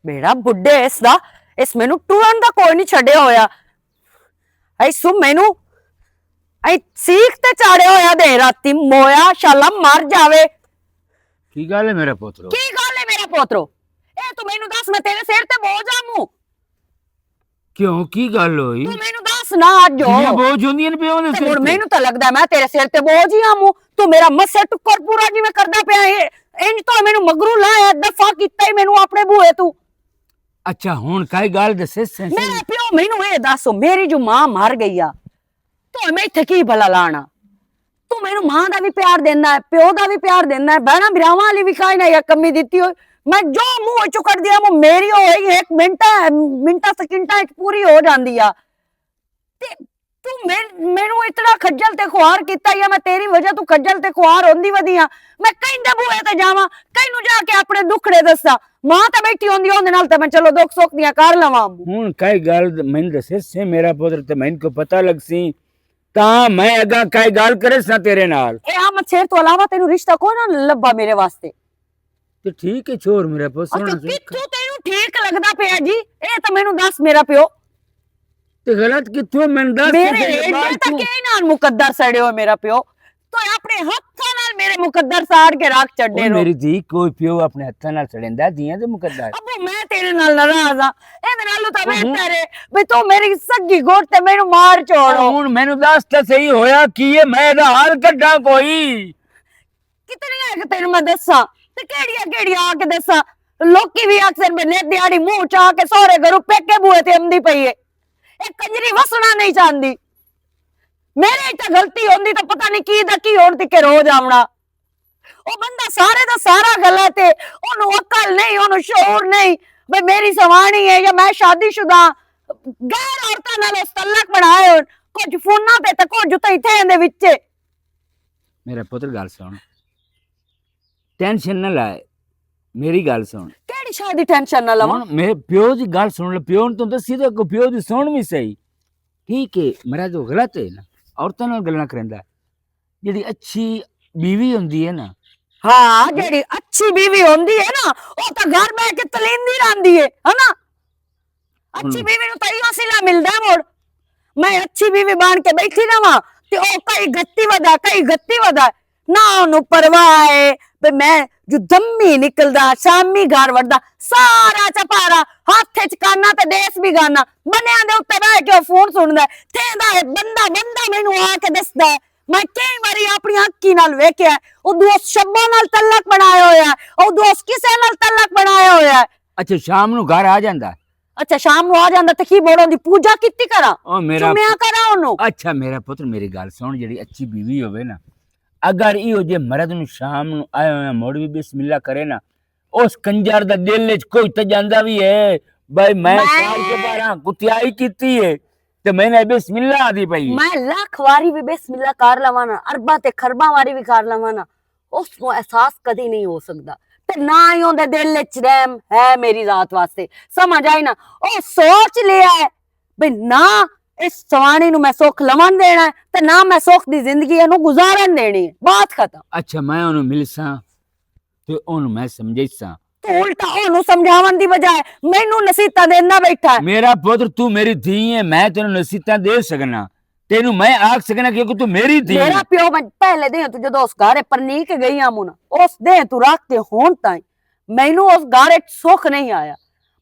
बेड़ा बुढ़े इसदा इस मैनू टूरन दा कोई नहीं छड्डिया होया ऐ सु मैनू ऐ सीख ते चाड़िया होया दे राती मोया शाला मर जावे की गल है मेरा पोतरो की गल है मेरा पोतरो ए तू मैनू दस मैं तेरे सिर ते बोझ आमू क्यों की गल होई तू मैनू दस ना अज जिन्नियां बोझ होंदियां ने पियो ने ते सिर मुड़ ते। मैनू तो लगदा मैं तेरे सिर ते बोझ ही आमू तू मेरा मस्से टुक्कर पूरा जिवें करदा पिया इंज तो मैनू मगरू लाया दफा कीता ही मैनू अपने बूए तू अच्छा हुन काई गल दसे मेरा प्यो मैनू ये दस मेरी जो मां मर गई आ तो मैं इत्थे की भला लाना तू मैनू मां दा भी प्यार देना है प्यो दा भी प्यार देना है बहना भरावां वाली भी काई ना या कमी दित्ती हो मैं जो मुंह चो कर दिया वो मेरी होई एक मिंटा सेकंडा पूरी हो जांदी आ ते तू मैनू इतना खज्जल ते खुआर कीता या मैं तेरी वजह तू खज्जल ते खुआर होंदी वधिया मैं कहीं दे बूए ते जावां कहीं नु जाके अपने दुखड़े दसा मां ते बैठी होंदी ओंदे नाल ते मैं चलो दुख सुख दियां कर लवां हुन काई गल मैंने दसे से मेरा पुत्र ते मैंने को पता लग सी ता मैं अगा काई गल करे सा तेरे नाल ए आ मच्छर तो अलावा तेनू रिश्ता कोई ना लब्बा मेरे वास्ते ते ठीक है छोर मेरा पुत्र अच्छा सोना कित्थों तेनू ठीक लगदा पिया जी ए तो मैनू दस मेरा प्यो ते गलत कित्थों मैं दस मेरे एडे तक के नाल मुकद्दर सड़ियो मेरा प्यो तो अपने हत्थां नाल मेरे मुकद्दर साड़ के रख छड्डे रो मेरी धी कोई प्यो अपने हत्थां नाल सड़ेंदा दियां ते मुकद्दर अबू मैं तेरे नाल नाराज हां एदे नाल तो बेहतर है भी तू मेरी सगी गोट ते मैनू मार छोड़ो हुन मैनू दस ते सही होया की ये मैं दा हाल कड्डा कोई कितनी है कि तेनू मैं दसा ते केड़ियां आके दसा लोकी भी अक्सर मैंने दिहाड़ी मुंह चा के सोरे घरों पेके बुए ते आंदी पई है ए कंजरी वसना नहीं चाहती मेरे इत्थे गलती होंदी तो पता नहीं की दा की होण तिके रो जावना ओ बंदा सारे दा सारा गलत है ओनू अकल नहीं ओनू शऊर नहीं भाई मेरी सवाणी है या मैं शादीशुदा गैर औरतां नाल उस तलक बनाए होण कुछ फोना ते ते कुछ तो इत्थे दे विच मेरा पुत्र गल सुन टेंशन ना लाए मेरी गल सुन केड़ी शादी टेंशन ना लवां हुन मेरे प्यो दी गल सुन ले प्यो ने तो दसी ते को प्यो दी सुन भी सही ठीक है मेरा जो गलत है ना औरतां नाल गल्लां करंदा जेडी अच्छी बीवी हुंदी है ना हाँ जेडी अच्छी बीवी होंदी है ना ओ तो घर बैठ के तलींदी रहंदी है ना अच्छी बीवी नु तो इहो सिला मिलदा मोड़ मैं अच्छी बीवी बन के बैठी रहां ते ओ कई गत्ती वदा ना ओनू परवाह है बे मैं जो दम्मी निकलदा शामी घर वड़दा सारा चपारा हाथ च काना ते देस भी गाना बनिया दे उत्ते बैठ के फोन सुनदा थेंदा है बंदा मैनू आके दसदा है मैं कई बारी अपनी अक्की नाल वेख्या ओ दोस्त शब्बा नाल तलक बनाया होया ओ दोस्त किसे नाल तलक बनाया होया अच्छा शाम नु घर आ जांदा अच्छा शाम नु आ जांदा ते की बोड़ों दी पूजा कित्ती करा ओ मेरा चुम्या करा ओनू अच्छा मेरा पुत्र मेरी गल सुन जेडी अच्छी बीवी होवे ना अगर इहो जे मर्द नु शाम नु आया होया मुड़ भी बिस्मिल्लाह करे ना उस कंजर दा दिल च कोई ते जांदा भी है भाई मैं साल के बारा कुतियाई कीती है ते मैंने बिस्मिल्लाह आदी पई मैं लाख वारी भी बिस्मिल्लाह कर लवाना अरबा ते खरबा वारी भी कर लवाना उसको एहसास कदी नहीं हो सकदा ते ना ही ओंदे दिल च रहम है मेरी रात वास्ते समझ आई ना ओ सोच लिया है भाई ना इस सवाणी नु मैं सुख लवन देना है ते ना मैं सुख दी जिंदगी नु गुजारन देनी है बात खत्म अच्छा मैं ओनु मिलसा ते ओनु मैं समझाईसा तो उल्टा ओनू समझावन दी बजाय मैनू नसीहतां देना बैठा है मेरा पुत्र तू मेरी धी है मैं तेनु नसीहतां दे सकना तेनु मैं आख सकना क्योंकि तू मेरी धी मेरा प्यो मैं पहले दे तू जदों उस घरे परनी के गई आमू ना उस दे तू रख के होन ताई मैनू उस घरे सुख नहीं आया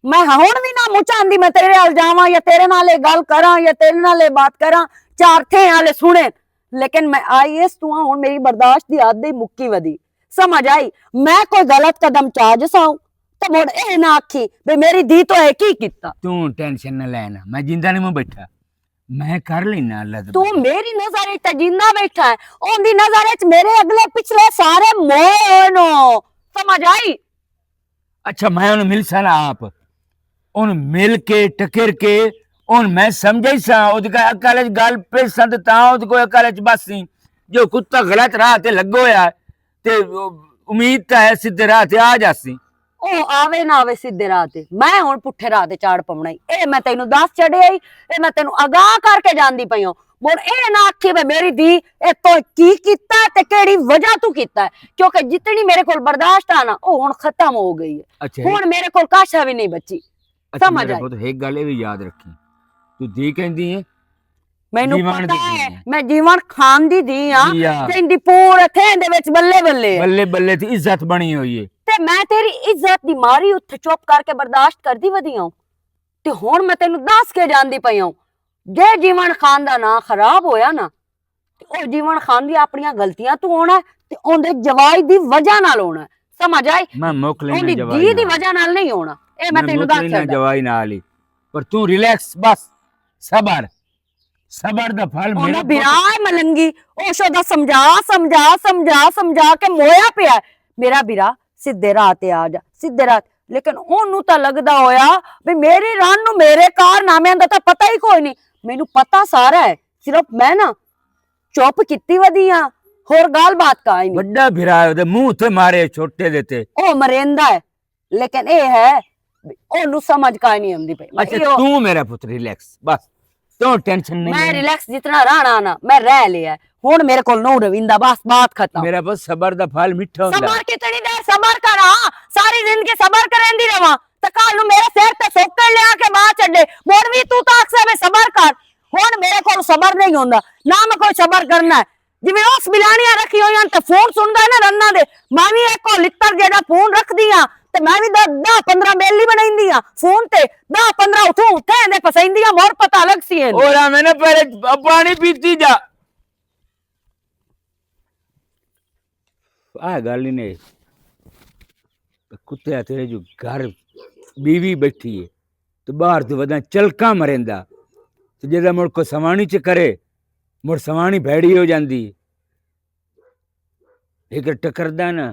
मैं हुण भी ना मुचांदी मैं तेरे नाल जावां या तेरे नाल गल करां या तेरे नाल बात करां चार थे आले सुने लेकिन मैं आई इस तू हुण मेरी बर्दाश्त दी हद ही मुक्की वधी समझ आई मैं कोई गलत कदम चा जसाऊं तो मुड़ ए ना आखी बे मेरी धी तो है की कीता तू टेंशन ना लेना मैं जिंदा नहीं मैं बैठा मैं कर लेना अल्लाह तू मेरी नजर च जिंदा बैठा है ओंदी नजर च मेरे अगले पिछले सारे मोनो समझ आई अच्छा मैं उन्हें मिल सा ना आप उन मिल के टकर के उन मैं समझाई सा ओदी अकल च गल पेसा ते ता ओदी कोई अकल च बसी जो कुत्ता गलत राह ते लगो होया ते उम्मीद ता है सीधे राह ते आ जासी ओ आवे ना आवे सीधे राह ते मैं हुण पुठे राह ते चाड़ पवना ए मैं तेनू दस चढ़े आई ए मैं तेनू आगाह करके जानदी पई हूं ਮੁੜ ਇਹ ਨਾ ਆਖੀ ਵੇ ਮੇਰੀ धी ਇਹ तो की कीता ते केड़ी वजह तू कीता है, क्योंकि जितनी मेरे को बर्दाश्त आ ना वो हुण खत्म हो गई है। अच्छा हुण मेरे को काशा भी नहीं बची। अच्छा समझ मेरे आई? पुत एक गल भी याद रखी, तू धी कहंदी है मैनू जीवन पता दी है धी है। मैं जीवन खान दी धी हां धी आ। ते इंदी पूरे थे दे विच बल्ले बल्ले है। बल्ले बल्ले थी इज्जत बनी हुई है ते मैं तेरी इज्जत दी मारी उत्थे चुप करके बर्दाश्त करदी वधी हूं ते हुण मैं तेनू दस के जानदी पई हूं जे जीवन खान दा नाम खराब होया ना ते ओ जीवन खान दी अपनी गलतियां तू होना ते ओंदे जवाई दी वजह नाल होना। समझ आई? मैं मुक लेना ओंदी जवाई धी दी नाल। वजह नाल नहीं होना। ए मैं तेनू मुक दस लेना छड्डा जवाई नाल ही, पर तू रिलैक्स बस। सबर सबर दा फल ओना मेरा बिराए मलंगी ओशो दा समझा समझा समझा समझा के मोया पिया मेरा बिरा सीधे राह ते आ जा सीधे राह। लेकिन ओनू तां लगदा होया भी मेरी रान नू मेरे कारनामिਆਂ ਦਾ ਤਾਂ ਪਤਾ ਹੀ ਕੋਈ ਨਹੀਂ। ਮੈਨੂੰ ਪਤਾ ਸਾਰਾ ਹੈ, सिर्फ मैं ना चुप कीती वधी हां होर गाल बात का ही नहीं। बड़ा भिरा है, ओदे मुंह ते मारे छोटे देते। ओ मरेंदा है लेकिन ए है ओनू समझ का ही नहीं आंदी पई। अच्छा तू मेरा पुत्र रिलैक्स बस, तो टेंशन नहीं मैं लेनी। रिलैक्स जितना रहना ना मैं रह लिया हुण मेरे को नो रविंदा बस बात खत्म। मेरा बस सबर दा फल मिठा हुंदा। सबर कितनी देर सबर करा सारी जिंदगी सबर करेंदी रवा ते कल नू मेरे सिर ते सोकर लिया के बाहर छड्डे मुड़ भी तू तां अक्से में सबर कर। हुण मेरे को सबर नहीं होंदा ना मैं कोई सबर करना है। जिवें उस बिलानियां रखी होई ते फोन सुनदा है ना रन्ना दे मैं भी एक को लित्तर जेड़ा फोन रखदी हां ते मैं भी 10-15 बेली बनाईंदी हां फोन ते 10-15 उठो उठे दे पसंदी हां मोर पता अलग सी है। और मैंने पहले पानी पीती जा आ गल ही नहीं। कुत्ते तेरे जो घर बीवी बैठी है तो बाहर तो वदा चलका मरेंदा तो जेदा मुड़ को सवानी च करे मुड़ सवानी भैड़ी हो जाती। एक टकरदा ना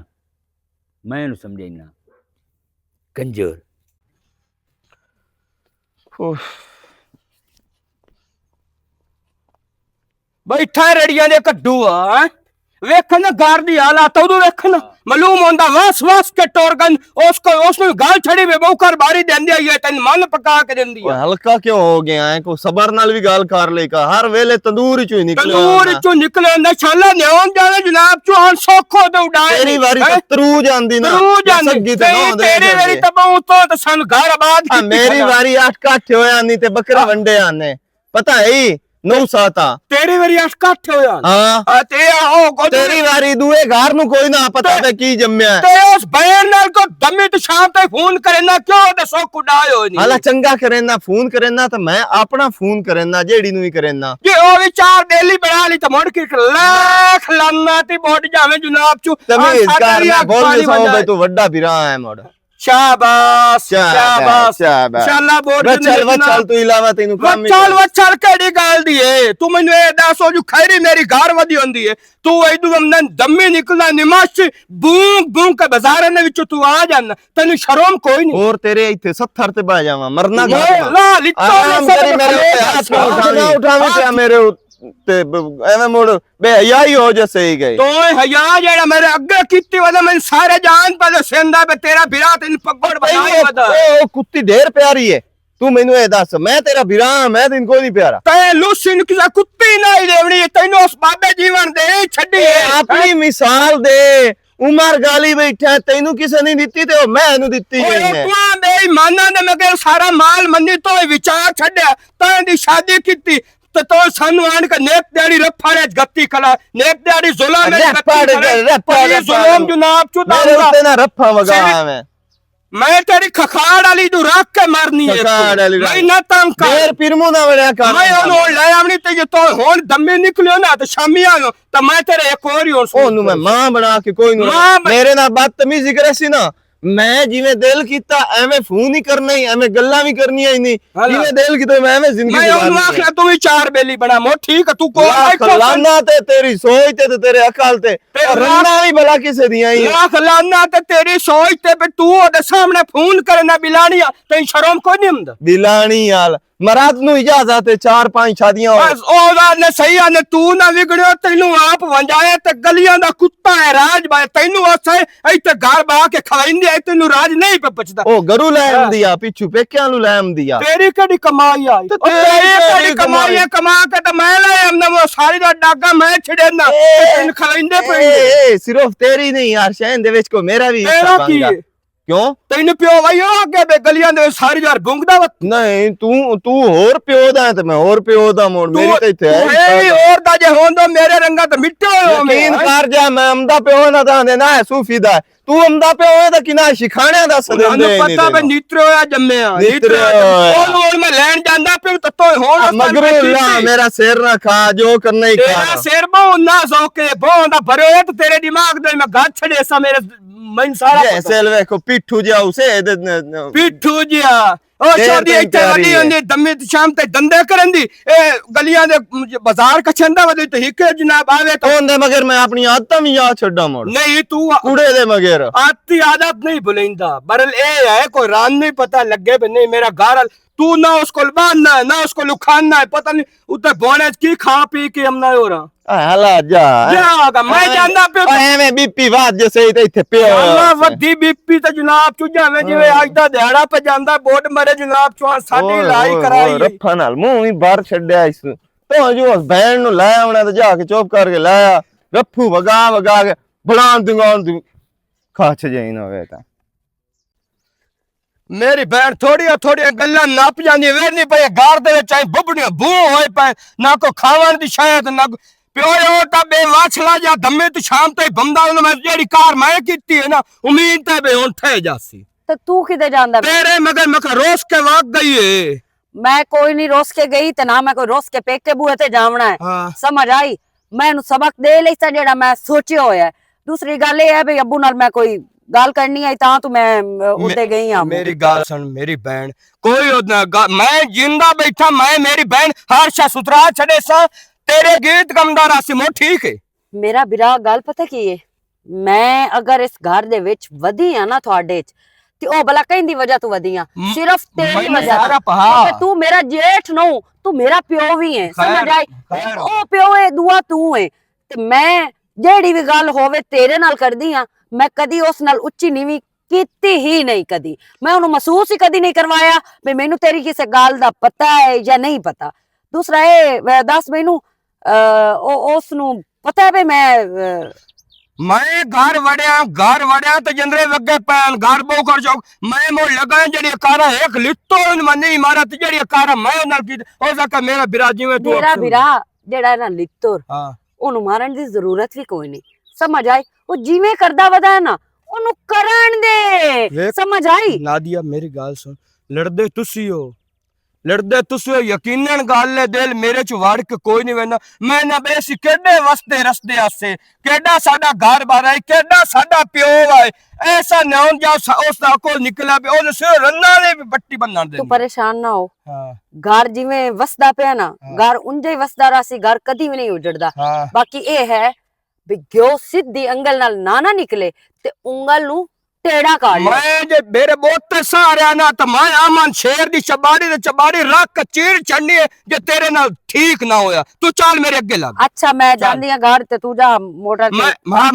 मैं इनू समझाइना कंजर। बैठा रड़ियां दे कड्डू आ वेखन घर दी हालात उदू वेखन मालूम होंदा वस वस के टोरगन उसको गाल छड़ी वे बहुकर बारी देंदी आई है तन मन पका के देंदी ओए है। हल्का क्यों हो गया है को सबर नाल भी गाल कर लेका हर वेले तंदूर चो ही निकले तंदूर चो निकले अंदर छाला न्योन जावे जनाब चो हन सोखो दे उड़ाए तेरी वारी तो तरू जांदी ना तरू जांदी सग्गी ते नौ दे तेरी वारी तब तो सन घर आबाद हां मेरी वारी 8 काठे होया नहीं ते बकरे वंडे आने पता है ही 9 साता तेरी वारी अस काठे होया हां ते ओ को तेरी वारी दुए घर नु कोई ना पता ते की जम्या ते उस बहन नाल को दमी तो शाम तक फोन करे ना क्यों ते सोख उड़ायो नहीं हाला चंगा करे ना फोन करे ना तो मैं अपना फोन करे ना जेड़ी नु ही करे ना जे ओ विचार डेली बना ली तो मोड़ के लाख लाना ती बोट जावे जनाब चू तमीज कर ना बोल सो बे तू बड़ा बिरा है मोड़ शाबाश शाबाश शाबाश शाला बोट चल तू इलावा तेनु काम चल केड़ी गाल दी है तू मैनू ए दसो जो खैरी मेरी घर वदी होंदी है तू एदू हमने दम्मी निकलना निमाश बूं बूं के बाजार ने विच तू आ जाना तन्नू शर्म कोई नहीं और तेरे इथे 70 ते बा जावा मरना ला लित्तो आराम करी मेरे ऊते हाथ ना उठावे क्या मेरे ते एवे मोड़ बे हयाई हो जैसे ही गए तो हया जेड़ा मेरे अगे कीती वदा मैं सारे जान पर सेंदा बे तेरा बिरा तेन पगड़ बनाई वदा ओ कुत्ती ढेर प्यारी है तू मेनू ए दस मैं तेरा बिरा मैं तेन कोई नहीं प्यारा ते लूसिन किसा कुत्ती नहीं देवनी तैनू उस बाबे जीवन दे छड्डी है अपनी मिसाल दे उमर गाली बैठा तेनू किसे नहीं दित्ती ते मैं नु दित्ती गई ने तू बेईमाना ने मगर सारा माल मन्नी तो विचार छड्या तां दी शादी कीती तो सानू आन के नेक दिहाड़ी रफाड़े गत्ती खला नेक दिहाड़ी जुल्म में गत्ती जुल्म जनाब चुदा मेरे ऊते ना रफा वगा मैं मैं तेरी खखाड़ वाली तू रख के मारनी है खखाड़ वाली मैं ना तंग कर देर पिरमो ना बड़ा कर मैं ओनो ले आवनी ते जे तो हुन दम्मे निकलियो ना तो शामी आयो तो मैं तेरे एक और ही ओनू मैं मां बना के कोई नु मेरे ना बदतमीजी करे सी ना मैं जिवें दिल कीता एवें फोन ही करना ही एवें गल्ला भी करनी है नहीं जिवें दिल कीता मैं एवें जिंदगी मैं ओनू आखिया तू भी चार बेली बना मो ठीक है तू को लाना ते तेरी सोच ते तेरे अकल ते रन्ना भी भला किसे दिया ही लाख लाना ते तेरी सोच ते पे तू ओदे सामने फोन करना बिलानिया तई शर्म कोई नहीं हुंदा बिलानी याल मराद नु इजाजत है 4-5 शादियां बस ओदा ने सही आने तू ना विगड़ियो तैनू आप वंजाए ते गलियां दा कुत्ता है राज भाई तैनू असे इते घर बा के खवाइंदे आई तैनू राज नहीं पे पचदा ओ गरू लैम दिया पिछू पेक्यां नु लैम दिया तेरी केड़ी कमाई आई तो तेरी तेरी केड़ी कमाई है कमा के ते मैं ले हमने वो सारी दा डागा मैं छड़ेना तैनू खवाइंदे पे ए सिर्फ तेरी नहीं यार शहन दे विच को मेरा भी तेरा हिस्सा की बन गया क्यों तैनू पियो भाई आगे बे गलियां दे सारी यार भुंगदा वा नहीं तू होर प्यो दा है ते मैं होर प्यो दा मोड़ मेरी ते इथे है ही और दा जे होंदो मेरे रंगा ते मिट्टे होयो यकीन कर जा मैं अमदा प्यो ना दा ना है सूफी दा तू अमदा प्यो है ते किना शिखाने दा सदे पता बे नीत्रो होया जम्मे नीत्रो होया। और मैं लैन जांदा पे तो होण मगरूला मेरा सिर ना खा जो करना ही तेरा खा सिर बहु ना सौके बहु दा भरे ते तेरे दिमाग दे मैं गाछ छड़े सा मेरे मन सारा जैसे वेखो पिट्ठू जा उसे पिट्ठू जिया ओ शादी इत्ते वडी होंदी दम्मी शाम ते धंधे करन दी ए गलियां दे बाजार कछंदा वदी ते हिके जनाब आवे तो ओंदे मगर मैं अपनी आदत में याद छड्डा मोड़ नहीं तू कूड़े दे मगर आती आदत नहीं भुलेंदा बरल ए है कोई रान नहीं पता लगे बे नहीं मेरा घर तू ना उसको बांधना है ना उसको लुखाना है पता नहीं उधर बोने की खा पी के हम ना हो रहा हला जा जागा मैं जानदा पे ਐਵੇਂ ਬੀਪੀ ਬਾਦ ਜਿਸੇ ਇੱਥੇ ਪਿਓ ਅੱਲਾ ਵੱਡੀ ਬੀਪੀ ਤੇ ਜਨਾਬ ਚੁੱਜਾ ਵੇ ਜਿਵੇਂ ਅੱਜ ਦਾ ਦਿਹਾੜਾ ਪੈ ਜਾਂਦਾ ਬੋਟ ਮਰੇ ਜਨਾਬ ਚੋਂ ਸਾਡੀ ਲਾਈ ਕਰਾਈ ਰੱਫਾ ਨਾਲ ਮੂੰਹ ਵੀ ਬਾਹਰ ਛੱਡਿਆ ਇਸ ਤੋਂ ਜੋ ਬੈਣ ਨੂੰ ਲੈ ਆਉਣਾ ਤੇ ਜਾ ਕੇ ਚੁੱਪ ਕਰਕੇ ਲਾਇਆ ਰੱਫੂ ਵਗਾ ਕੇ ਬਣਾ ਦੂੰਗਾ ਤੂੰ ਖਾਚ ਜਾਈ ਨਾ ਵੇ ਤਾਂ मेरी बहन थोड़ी गल्ला नप जांदी वे नहीं पई गार दे विच आई बुबड़ियां बू होए पे ना को खावन दी शायद ना प्यो ता बे वाछला जा दमे तू शाम ते बंदा मैं जेड़ी कार मैं कीती है ना उम्मीद ते बे हुन ठे जासी ਤੇ ਤੂੰ ਕਿਤੇ ਜਾਂਦਾ ਪਿਆ? तेरे मगर मका रोस के वाग गई है ਮੈਂ ਕੋਈ ਨਹੀਂ ਰੋਸ ਕੇ ਗਈ ਤੇ ਨਾ ਮੈਂ ਕੋਈ ਰੋਸ ਕੇ ਪੇਕੇ ਬੂਹੇ ਤੇ ਜਾਵਣਾ ਹੈ हां ਸਮਝ ਆਈ ਮੈਨੂੰ ਸਬਕ ਦੇ ਲਈ ਸਾ ਜਿਹੜਾ ਮੈਂ ਸੋਚਿਆ ਹੋਇਆ ਹੈ। ਦੂਸਰੀ ਗੱਲ ਇਹ ਹੈ ਵੀ ਅੱਬੂ ਨਾਲ ਮੈਂ ਕੋਈ ਗੱਲ ਕਰਨੀ आई ਤਾਂ ਤੂੰ मैं ਉੱਤੇ गई हां मेरी गाल सुन मेरी बहन कोई मैं जिंदा बैठा मैं मेरी बहन हर शा सुथरा छड़े सा तेरे गीत गमदार आसी मो ठीक है ਮੇਰਾ ਬਿਰਾ ਗੱਲ ਪਤਾ ਕੀ ਹੈ ਮੈਂ ਅਗਰ ਇਸ ਘਰ ਦੇ ਵਿੱਚ ਵਧੀ ਆ ਨਾ ਤੁਹਾਡੇ ਚ ਤੇ ਉਹ ਭਲਾ ਕਹਿੰਦੀ ਵਜ੍ਹਾ ਤੂੰ ਵਧੀ ਆ ਸਿਰਫ ਤੇਰੀ ਵਜ੍ਹਾ ਤੋਂ ਤੂੰ ਮੇਰਾ ਜੇਠ ਨੂੰ ਤੂੰ ਮੇਰਾ ਪਿਓ ਵੀ ਹੈ ਸਮਝ ਆਈ ਉਹ ਪਿਓ ਹੈ ਦੁਆ ਤੂੰ ਹੈ ਤੇ ਮੈਂ ਜਿਹੜੀ ਵੀ ਗੱਲ ਹੋਵੇ ਤੇਰੇ ਨਾਲ ਕਰਦੀ ਆ ਮੈਂ ਕਦੀ ਉਸ ਨਾਲ ਉੱਚੀ ਨੀਵੀਂ ਕੀਤੀ ਹੀ ਨਹੀਂ ਕਦੀ ਮੈਂ ਉਹਨੂੰ ਮਹਿਸੂਸ ਹੀ ਕਦੀ ਨਹੀਂ ਕਰਵਾਇਆ ਵੀ ਮੈਨੂੰ ਤੇਰੀ ਕਿਸੇ ਗੱਲ ਦਾ ਪਤਾ ਹੈ ਜਾਂ ਨਹੀਂ ਪਤਾ ਦੂਸਰਾ ਇਹ ਦੱਸ ਮੈਨੂੰ ਉਸ ਨੂੰ ਪਤਾ ਹੈ ਵੀ मैं घर वड़िया तो जंदरे वगे पैन घर बो कर जाओ मैं मोड़ लगा जड़ी कारा एक लिट्टो मनी इमारत जड़ी कारा मैं नाल की हो सका मेरा बिरा जिवें तू मेरा बिरा जेड़ा ना लिट्टो हां ਉਹਨੂੰ ਮਾਰਨ ਦੀ ਜ਼ਰੂਰਤ ਵੀ ਕੋਈ ਨਹੀਂ ਸਮਝ ਆਈ ਉਹ ਜਿਵੇਂ ਕਰਦਾ ਵਦਾ ਨਾ ਉਹਨੂੰ ਕਰਨ ਦੇ ਸਮਝ ਆਈ नादिया मेरी गाल सुन लड़दे तुसी हो यकीनन गाल ले दिल मेरे च वाड़ के कोई नहीं वेना मैं ना बेसी केडे वस्ते रस्ते आसे केडा साडा घर बार है केडा साडा प्यो है ऐसा नौन जा उस दा को निकला पे ओने से रन्ना ने भी बट्टी बनना दे तू परेशान ना हो हां घर जिਵੇਂ ਵਸਦਾ ਪਿਆ ਨਾ घर ਉਂਝੇ ਹੀ ਵਸਦਾ ਰਾਸੀ घर ਕਦੀ ਵੀ ਨਹੀਂ ਉਜੜਦਾ ਬਾਕੀ ਇਹ ਹੈ ਵੀ ਗਿਓ ਸਿੱਧੀ ਅੰਗਲ ਨਾਲ ਨਾ ਨਿਕਲੇ ਤੇ ਉਂਗਲ ਨੂੰ टेढ़ा काट मैं जे मेरे बोते सारे ना तो मैं आमन शेर दी चबाड़ी रख के चीर चढ़नी है जे तेरे नाल ठीक ना होया तू चल मेरे अगे लग अच्छा मैं जांदी हां घर ते तू जा मोटर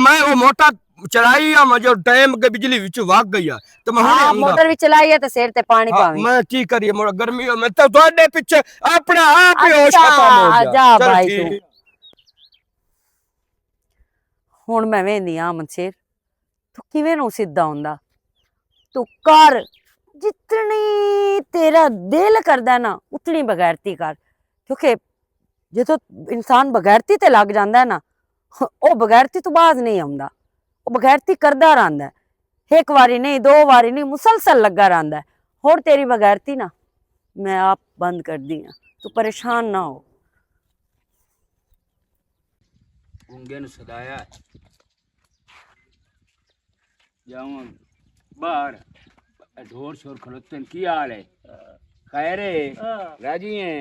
मैं वो मोटा चलाई आ जो टाइम के बिजली विच भाग गई तो मैं हां मोटर भी चलाई है ते सिर ते पानी पावी मैं की करिए मोर गर्मी में तो ਤੁਹਾਡੇ ਪਿੱਛੇ अपने आप ही होश खत्म हो गया जा भाई तू ਹੁਣ ਮੈਂ ਵੇਂਦੀ ਆ ਮਨਸ਼ੇਰ ਤੂੰ ਕਿਵੇਂ ਨੂੰ ਸਿੱਧਾ ਹੁੰਦਾ ਤੂੰ ਕਰ ਜਿਤਨੀ ਤੇਰਾ ਦਿਲ ਕਰਦਾ ਨਾ ਉਤਨੀ ਬਗੈਰਤੀ ਕਰ ਕਿਉਂਕਿ ਜਦੋਂ ਇਨਸਾਨ ਬਗੈਰਤੀ ਤੇ ਲੱਗ ਜਾਂਦਾ ਨਾ ਉਹ ਬਗੈਰਤੀ ਤੋਂ ਬਾਜ਼ ਨਹੀਂ ਆਉਂਦਾ ਉਹ ਬਗੈਰਤੀ ਕਰਦਾ ਰਹਿੰਦਾ ਇੱਕ ਵਾਰੀ ਨਹੀਂ ਦੋ ਵਾਰੀ ਨਹੀਂ ਮੁਸਲਸਲ ਲੱਗਾ ਰਹਿੰਦਾ ਹੋਰ ਤੇਰੀ ਬਗੈਰਤੀ ਨਾ ਮੈਂ ਆਪ ਬੰਦ ਕਰਦੀ ਆ ਤੂੰ ਪਰੇਸ਼ਾਨ ਨਾ ਹੋ गूंगे ने सदाया जाऊं बाहर ढोर शोर खलोते की हाल है खैर है राजी है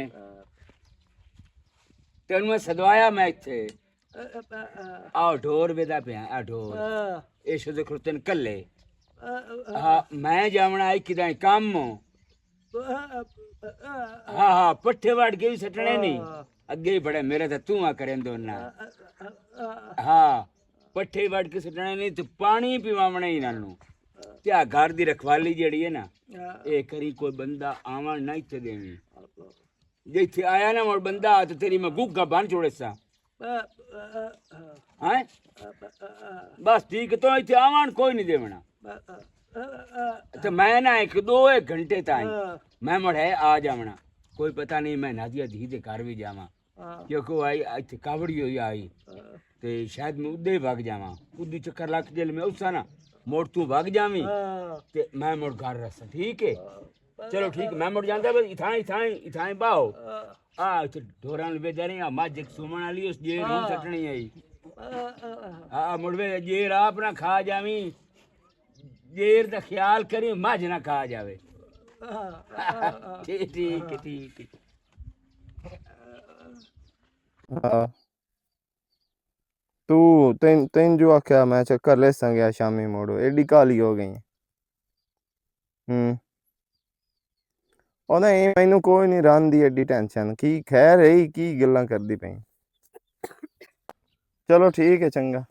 तेन मैं सदवाया मैं इथे आओ ढोर बेदा पे आ ढोर ए शो दे खलोते कल्ले हां मैं जावना आई किदा काम हाँ पट्ठे वाड़ के भी सटने नहीं अगे ही बड़े मेरे तो तू आ करें दोना हाँ पट्ठे वाड़ के सटने नहीं तो पानी पिवावना ही नानू क्या घर दी रखवाली जड़ी है ना ए करी कोई बंदा आवन नहीं ते देनी जे इथे आया ना मोर बंदा तो तेरी मैं गुग्गा बांध छोड़े सा हैं बस ठीक तो इथे आवन कोई नहीं देवना तो मैं ना एक घंटे ताई मैं मोड़ है आ जावना कोई पता नहीं मैं नादिया धी दे घर भी जावा क्योंकि आई इथे कावड़ी हुई आई ते शायद मैं उदे भाग जावा उदी चक्कर लग जेल में उसा ना मोड़ तू भाग जावी ते मैं मोड़ घर रसा ठीक है चलो ठीक मैं मुड़ जाता बस इथाई बाओ आ इथे ढोरां वे दरे आ मां जक सुमन वाली उस जे नो सटणी आई आ मुड़वे जे आप ना खा जावी जेर दा ख्याल करी माज ना खा जावे ठीक हाँ तू तेन जो आख्या मैं चक्कर ले गया शामी मोड़ो एडी काली हो गई नहीं मैनू कोई नहीं रही एडी टेंशन की खैर है की गल्लां करदी पई चलो ठीक है चंगा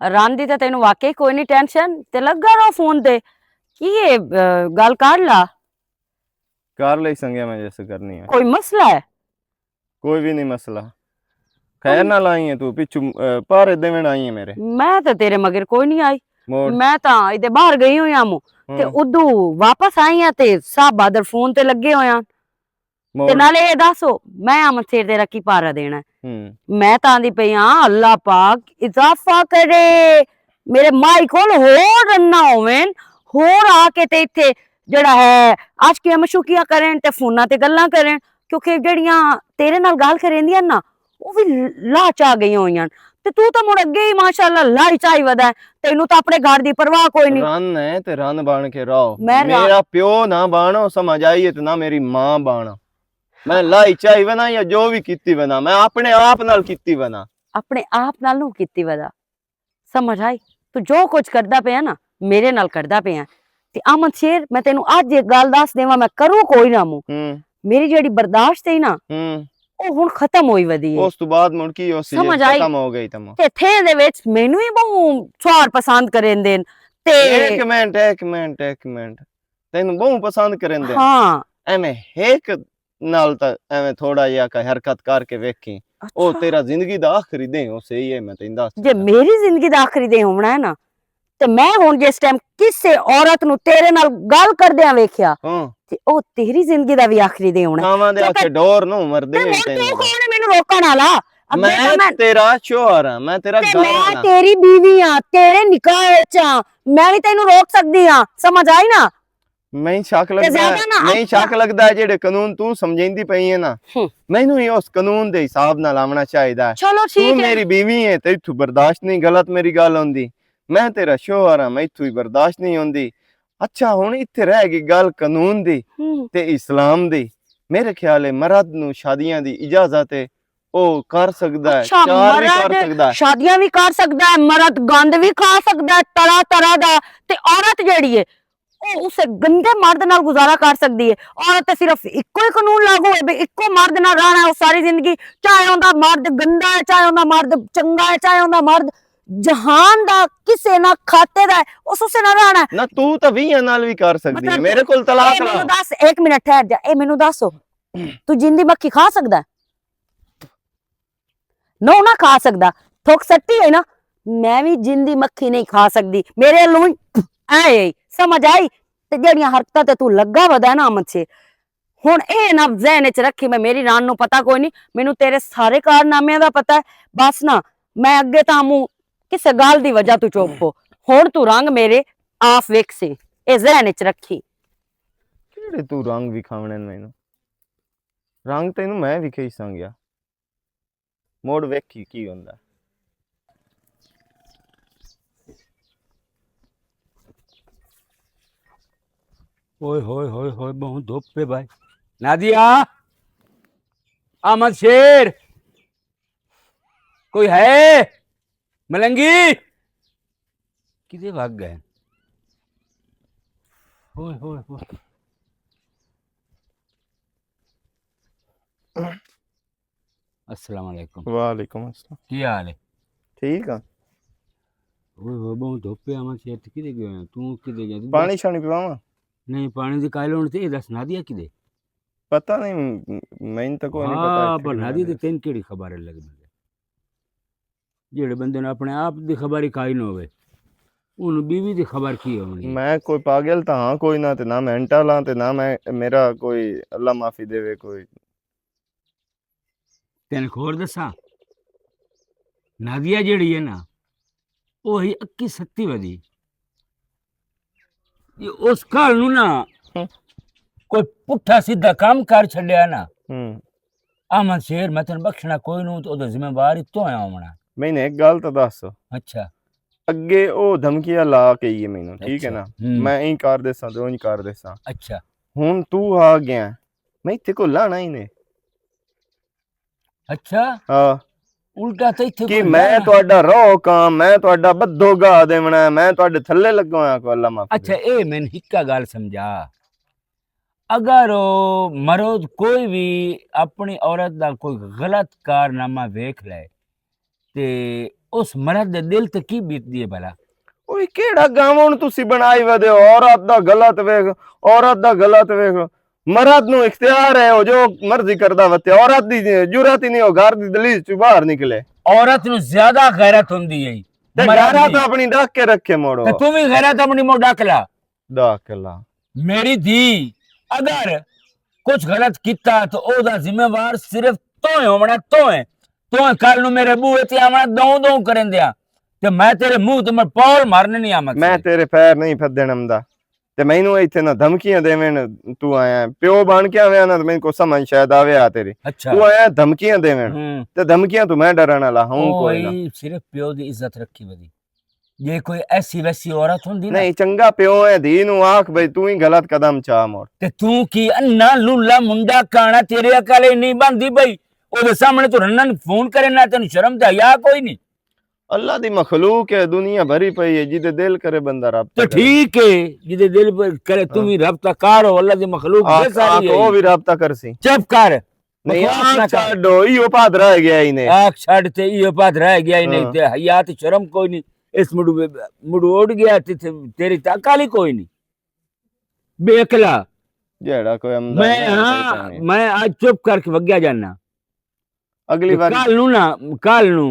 रांदी ते तेनू वाकई कोई नहीं टेंशन ते लगा रहो फोन ते की ये गल कर ला कर ले संगे मैं जैसे करनी है कोई मसला है कोई भी नहीं मसला खैर ना लाई है तू पिछू पारे देवन आई है मेरे मैं तो तेरे मगर कोई नहीं आई मोड़ मैं तो इधर बाहर गई हुई आमू ते उदू वापस आई हां ते साहब बहादुर फोन ते लगे होया ते नाले ये दसो मैं अमन सिर तेरा की पारा देना है मैं तो आंदी पई हां अल्लाह पाक इजाफा करे मेरे माई कोल होर रन्ना होवेन होर आके ते इथे जेड़ा है आज की मशूकियां करें ते फोना ते गल्लां करें क्योंकि जेड़ियां तेरे नाल गल करेंदियां ना वो भी लाच आ गई होईयां ते तू तो मुड़ अगे ही माशाल्लाह लाई चाई वदा है तेनू तो अपने घर दी परवाह कोई नहीं रन है ते रन बन के रहो मेरा प्यो ना बाणो समझ आईए ते ना मेरी मां बाणो मैं लाई चाई वना या जो भी कीती वना मैं अपने आप नाल कीती वना अपने आप नाल नू कीती वदा समझ आई तू जो कुछ करदा पिया ना मेरे नाल करदा पिया ते अमन शेर मैं तेनू आज एक गल दस देवा मैं करूं कोई ना मु मेरी जेड़ी बर्दाश्त है ना ਉਹ ਹੁਣ ਖਤਮ ਹੋਈ ਵਦੀ ਹੈ ਉਸ ਤੋਂ ਬਾਅਦ ਮੁੜ ਕੀ ਉਹ ਸੀ ਖਤਮ ਹੋ ਗਈ ਤਮ ਤੇ ਥੇ ਦੇ ਵਿੱਚ ਮੈਨੂੰ ਹੀ ਬਹੁ ਸਵਾਰ ਪਸੰਦ ਕਰੇਂਦੇ ਤੇ ਇੱਕ ਮਿੰਟ ਤੈਨੂੰ ਬਹੁ ਪਸੰਦ ਕਰੇਂਦੇ ਹਾਂ ਐਵੇਂ ਇੱਕ ਨਾਲ ਤਾਂ ਐਵੇਂ ਥੋੜਾ ਜਿਹਾ ਕ ਹਰਕਤ ਕਰਕੇ ਵੇਖੀ ਉਹ ਤੇਰਾ ਜ਼ਿੰਦਗੀ ਦਾ ਆਖਰੀ ਦੇ ਹੋ ਸਹੀ ਹੈ ਮੈਂ ਤੈਨੂੰ ਦੱਸ ਜੇ ਮੇਰੀ ਜ਼ਿੰਦਗੀ ਦਾ ਆਖਰੀ ਦੇ ਹੋਣਾ ਹੈ ਨਾ ਤੇ ਮੈਂ ਹੁਣ ਜਿਸ ਟਾਈਮ ਕਿਸੇ ਔਰਤ ਨੂੰ ਤੇਰੇ ਨਾਲ ਗੱਲ ਕਰਦਿਆਂ ਵੇਖਿਆ ਤੇ ਉਹ ਤੇਰੀ ਜ਼ਿੰਦਗੀ ਦਾ ਵੀ ਆਖਰੀ ਦੇ ਹੋਣਾ ਕਾਵਾਂ ਦੇ ਆਖੇ ਡੋਰ ਨੂੰ ਮਰਦੇ ਤੈਨੂੰ ਤੂੰ ਕੌਣ ਮੈਨੂੰ ਰੋਕਣ ਵਾਲਾ ਮੈਂ ਤੇਰਾ ਸ਼ੋਹਰ ਹਾਂ ਮੈਂ ਤੇਰਾ ਘਰ ਹਾਂ ਮੈਂ ਤੇਰੀ ਬੀਵੀ ਆ ਤੇਰੇ ਨਿਕਾਹ ਚ ਮੈਂ ਵੀ ਤੈਨੂੰ ਰੋਕ ਸਕਦੀ ਆ ਸਮਝ ਆਈ ਨਾ ਨਹੀਂ ਸ਼ੱਕ ਲੱਗਦਾ ਜਿਹੜੇ ਕਾਨੂੰਨ ਤੂੰ ਸਮਝਾਉਂਦੀ ਪਈ ਹੈ ਨਾ ਮੈਨੂੰ ਹੀ ਉਸ ਕਾਨੂੰਨ ਦੇ ਹਿਸਾਬ ਨਾਲ ਆਉਣਾ ਚਾਹੀਦਾ ਚਲੋ ਠੀਕ ਹੈ ਤੂੰ ਮੇਰੀ ਬੀਵੀ ਹੈ ਤੇ ਤੂੰ ਬਰਦਾਸ਼ਤ ਨਹੀਂ ਗਲਤ ਮੇਰੀ ਗੱਲ ਹੁੰਦੀ ਮੈਂ ਤੇਰਾ ਸ਼ੋਹਰ ਹਾਂ ਮੈਥੋਂ ਹੀ ਬਰਦਾਸ਼ਤ ਨਹੀਂ ਹੁੰਦੀ ਅੱਛਾ ਹੁਣ ਇੱਥੇ ਰਹਿ ਗਈ ਗੱਲ ਕਾਨੂੰਨ ਦੀ ਤੇ ਇਸਲਾਮ ਦੀ ਮੇਰੇ ਖਿਆਲ ਹੈ ਮਰਦ ਨੂੰ ਸ਼ਾਦੀਆਂ ਦੀ ਇਜਾਜ਼ਤ ਹੈ ਉਹ ਕਰ ਸਕਦਾ ਹੈ ਚਾਰ ਵੀ ਕਰ ਸਕਦਾ ਹੈ ਸ਼ਾਦੀਆਂ ਵੀ ਕਰ ਸਕਦਾ ਹੈ ਮਰਦ ਗੰਦ ਵੀ ਖਾ ਸਕਦਾ ਹੈ ਤਰ੍ਹਾਂ ਤਰ੍ਹਾਂ ਦਾ ਤੇ ਔਰਤ ਜਿਹੜੀ ਹੈ ਉਹ ਉਸੇ ਗੰਦੇ ਮਰਦ ਨਾਲ ਗੁਜ਼ਾਰਾ ਕਰ ਸਕਦੀ ਹੈ ਔਰਤ ਤੇ ਸਿਰਫ ਇੱਕੋ ਹੀ ਕਾਨੂੰਨ ਲਾਗੂ ਹੈ ਵੀ ਇੱਕੋ ਮਰਦ ਨਾਲ ਰਹਿਣਾ ਉਹ ਸਾਰੀ ਜ਼ਿੰਦਗੀ ਚਾਹੇ ਉਹਦਾ ਮਰਦ ਗੰਦਾ ਹੈ ਚਾਹੇ ਉਹਦਾ ਮਰਦ ਚੰਗਾ ਹੈ ਚਾਹੇ ਉਹਦਾ ਮਰਦ ਜਹਾਨ ਦਾ ਕਿਸੇ ਨਾ ਖਾਤੇ ਦਾ ਉਸ ਉਸੇ ਨਾਲ ਰਹਿਣਾ ਨਾ ਤੂੰ ਤਾਂ 20 ਨਾਲ ਵੀ ਕਰ ਸਕਦੀ ਹੈ ਮੇਰੇ ਕੋਲ ਤਲਾਕ ਮੈਨੂੰ ਦੱਸ 1 ਮਿੰਟ ਠਹਿਰ ਜਾ ਇਹ ਮੈਨੂੰ ਦੱਸੋ ਤੂੰ ਜਿੰਦੀ ਮੱਖੀ ਖਾ ਸਕਦਾ ਨਾ ਖਾ ਸਕਦਾ ਥੁੱਕ ਸੱਟੀ ਹੈ ਨਾ ਮੈਂ ਵੀ ਜਿੰਦੀ ਮੱਖੀ ਨਹੀਂ ਖਾ ਸਕਦੀ ਮੇਰੇ ਵੱਲੋਂ ਐ ਸਮਝ ਆਈ ਤੇ ਜਿਹੜੀਆਂ ਹਰਕਤਾਂ ਤੇ ਤੂੰ ਲੱਗਾ ਵਦਾ ਨਾ ਅਮਨ ਸੇ ਹੁਣ ਇਹ ਨਾ ਜ਼ਹਿਨ ਚ ਰੱਖੀ ਮੈਂ ਮੇਰੀ ਰਾਨ ਨੂੰ ਪਤਾ ਕੋਈ ਨਹੀਂ ਮੈਨੂੰ ਤੇਰੇ ਸਾਰੇ ਕਾਰਨਾਮਿਆਂ ਦਾ ਪਤਾ ਹੈ ਬਸ ਨਾ ਮੈਂ ਅੱਗੇ ਤਾਂ ਮੂੰ ਕਿਸੇ ਗੱਲ ਦੀ ਵਜ੍ਹਾ ਤੂੰ ਚੁੱਪ ਹੋ ਹੁਣ ਤੂੰ ਰੰਗ ਮੇਰੇ ਆਪ ਵੇਖ ਸੇ ਇਹ ਜ਼ਹਿਨ ਚ ਰੱਖੀ ਕਿਹੜੇ ਤੂੰ ਰੰਗ ਵਿਖਾਵਣੇ ਮੈਨੂੰ ਰੰਗ ਤੈਨੂੰ ਮੈਂ ਵਿਖਾਈ ਸੰਗਿਆ ਮੋੜ ਵੇਖੀ ਕੀ ਹੁੰਦਾ ओए होए होए होए बहुत धूप पे भाई नादिया अहमद शेर कोई है मलंगी किधे भाग गए होए होए होए अस्सलाम वालेकुम वालेकुम अस्सलाम। की हाल है ठीक आ। ओए होए बहुत धोपे आमा से किदे गयो है तू किदे गया तू पानी शानी पिवावा? नहीं पानी दी कायल होनी ते दस ना दिया किदे पता नहीं, मैंने तो कोई नहीं पता हाँ इत्थे पर किन्ना ना दी ते दे। तेन केड़ी खबर है लग बंदे जेड़े बंदे ने अपने आप दी खबर ही काई न होवे उन बीवी दी खबर की होनी मैं कोई पागल तो हाँ कोई ना, ते ना मेंटल हाँ, ते ना मैं मेरा कोई अल्लाह माफी देवे कोई। तेन खोर दसा नादिया जेड़ी है ना वो ही 21 वदी ये उस काल नु ना कोई पुट्ठा सीधा काम कर छड़िया ना आमन शेर मैं तेन बख्शना कोई नू तो ओदा जिम्मेवार ही तो है आमना मैंने एक गल तो दस, अच्छा अगे ओ धमकियां ला के ही मैनू, ठीक है अच्छा, ना, मैं ई कर देसा तो ई कर देसा। अच्छा हुन तू आ गया, मैं इत्थे को लाना ही ने। अच्छा हाँ उल्टा तो इत्थे कि कोई मैं लाना। ਤੁਹਾਡਾ ਰੋ ਕਾਂ, मैं ਤੁਹਾਡਾ ਬੱਦੋ ਗਾ ਦੇਵਣਾ, मैं ਤੁਹਾਡੇ ਥੱਲੇ ਲੱਗਾਂ ਕੋ ਅੱਲਾ माफी अच्छा ए मैंने हिक्का गाल समझा अगर ओ मर्द कोई भी अपनी औरत दा कोई गलत कारनामा वेख ले ते उस मर्द दे दिल ते की बीतदी है भला ਓਏ ਕਿਹੜਾ ਗਾਵਣ ਤੁਸੀਂ ਬਣਾਈ ਵਦੇ ਹੋ? ਔਰਤ ਦਾ ਗਲਤ ਵੇਖ, ਔਰਤ ਦਾ ਗਲਤ ਵੇਖ। ਮਰਦ ਨੂੰ ਇਖਤਿਆਰ ਹੈ ਉਹ ਜੋ ਮਰਜ਼ੀ ਕਰਦਾ ਵਤੇ, ਔਰਤ ਦੀ ਜੁਰਤ ਹੀ ਨਹੀਂ ਉਹ ਘਰ ਦੀ ਦਲੀਲ ਚੋਂ ਬਾਹਰ ਨਿਕਲੇ। औरत नु ज्यादा गैरत हुंदी है ਤੇ ਘਰਾਂ ਤਾਂ ਆਪਣੀ ਡੱਕ ਕੇ ਰੱਖੇ ਮੋੜੋ। ते तू भी गैरत अपनी मुंह ढक ला ਦਾਖਲਾ मेरी धी अगर कुछ गलत किता तो ओदा जिम्मेवार सिर्फ तो होना तो कल नु मेरे बूहे ते आमना दो दो करें दिया ते मैं तेरे मुंह ते मैं पौल मारने नहीं आमत ਮੈਂ ਤੇਰੇ ਪੈਰ ਨਹੀਂ ਫੱਦਣ ਆਂਦਾ ਤੇ ਮੈਨੂੰ ਇੱਥੇ ਨਾ ਧਮਕੀਆਂ ਦੇਵਣ। ਤੂੰ ਆਇਆ ਪਿਓ ਬਣ ਕੇ ਆਇਆ ਨਾ, ਮੈਨੂੰ ਕੋ ਸਮਝ ਸ਼ਾਇਦ ਆਵੇ ਆ ਤੇਰੀ। अच्छा ਤੂੰ ਆਇਆ ਧਮਕੀਆਂ ਦੇਵਣ ਤੇ ਧਮਕੀਆਂ ਤੂੰ ਮੈਂ ਡਰਨ ਵਾਲਾ ਹੂੰ ਕੋਈ ਨਾ। सिर्फ प्यो दी इज्जत रखी वदी ये कोई ऐसी वैसी औरत हुंदी ना ਨਹੀਂ ਚੰਗਾ ਪਿਓ ਹੈ, ਧੀ ਨੂੰ ਆਖ ਬਈ ਤੂੰ ਹੀ ਗਲਤ ਕਦਮ ਚਾ ਮੋੜ। ते तू की अन्ना लुल्ला मुंडा काना तेरे अकाले नहीं बनदी भाई ओदे सामने तू रन्ना फोन करे ना तेन शर्म ते हया कोई नहीं अल्लाह दी मखलूक है, दुनिया भरी पई है, जिदे दिल करे बंदा रब तो ठीक है जिदे दिल पर करे तुम ही रब्ता करो अल्लाह दी मखलूक दे सारी ओ है भी रब्ता करसी। चुप कर नहीं बकवास ना आख कर। छाडो इयो पाद रह गया ही ने। आख छड़ ते इयो बात रह गया ही नहीं हाँ। ते हया ते शर्म कोई नहीं इस मुड़ू उड़ गया ते तेरी ताकाली कोई नहीं बेकला जेड़ा कोई अमदा मैं नहीं हाँ है। मैं आज चुप करके वग्या जाना अगली बार कल नू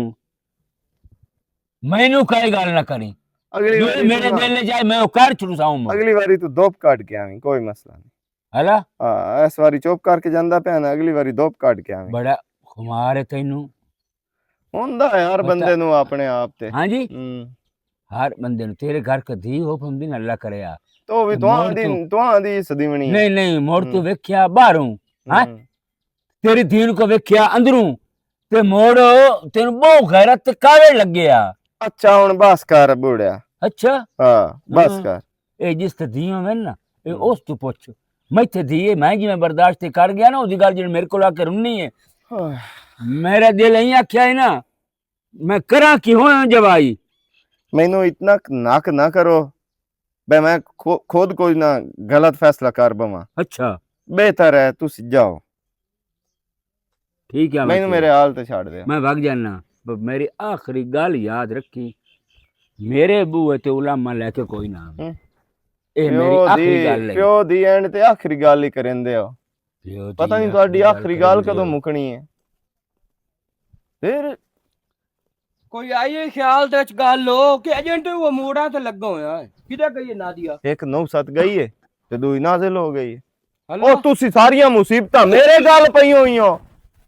मैनू कई गल ना करी अगली जो बारी मेरे दिल ले जाए मैं वो कर छुड़साऊं मैं अगली बारी तू दोप काट के आवी, कोई मसला नहीं। हला हां इस बारी चुप करके जांदा पे ना, अगली बारी दोप काट के आवी। बड़ा खुमार है तैनू हुंदा है हर बता- बंदे नु अपने आप ते। हाँ जी हर बंदे ने तेरे घर का धी हो हम दिन अल्लाह करे आ तो भी मोड़ तुहां दी सदीवणी नहीं नहीं मोड़ तू वेख्या बाहरों हाँ तेरी धीन को वेख्या अंदरों ते मोड़ तेन बहु गैरत ते कावे लग गया अच्छा हुन बस कर बूढ़िया। अच्छा हां बस हाँ। कर। ए जिस ते धियां में ना ए उस तू पुछ मैं ते धीए मैं जिवें बर्दाश्त कर गया ना ओदी गल जिहड़ी मेरे कोल आके रुन्नी है मेरा दिल यही आख्या है ना मैं करा की हो जवाई मैनू इतना नाक ना करो बे मैं खुद कोई ना गलत फैसला कर बवा। अच्छा बेहतर है तुम जाओ, ठीक है मैनू मेरे हाल ते छाड़ दे। मैं भाग जाना पर मेरी आखिरी गल याद रखी मेरे बूहे ते उलामा लेके कोई ना आवे। ए मेरी आखिरी गल है प्यो दी एंड ते आखिरी गल ही करेंदे हो। प्यो पता दी नहीं ਤੁਹਾਡੀ आखिरी गल करेंदे कदों हो। मुकनी है। फिर ਕੋਈ ਆਈ ਖਿਆਲ ਦੇ ਵਿੱਚ ਗੱਲ ਹੋ ਕਿ ਏਜੰਟ ਉਹ ਮੋੜਾਂ ਤੇ ਲੱਗਾ ਹੋਇਆ ਹੈ ਕਿਹਦਾ ਕਹੀਏ ਨਾਦੀਆ एक 9-7 गई है ते दूई नाजिल हो गई है। ਹਲੋ ओ तुसी सारियां मुसीबतां मेरे गल पई होई हो।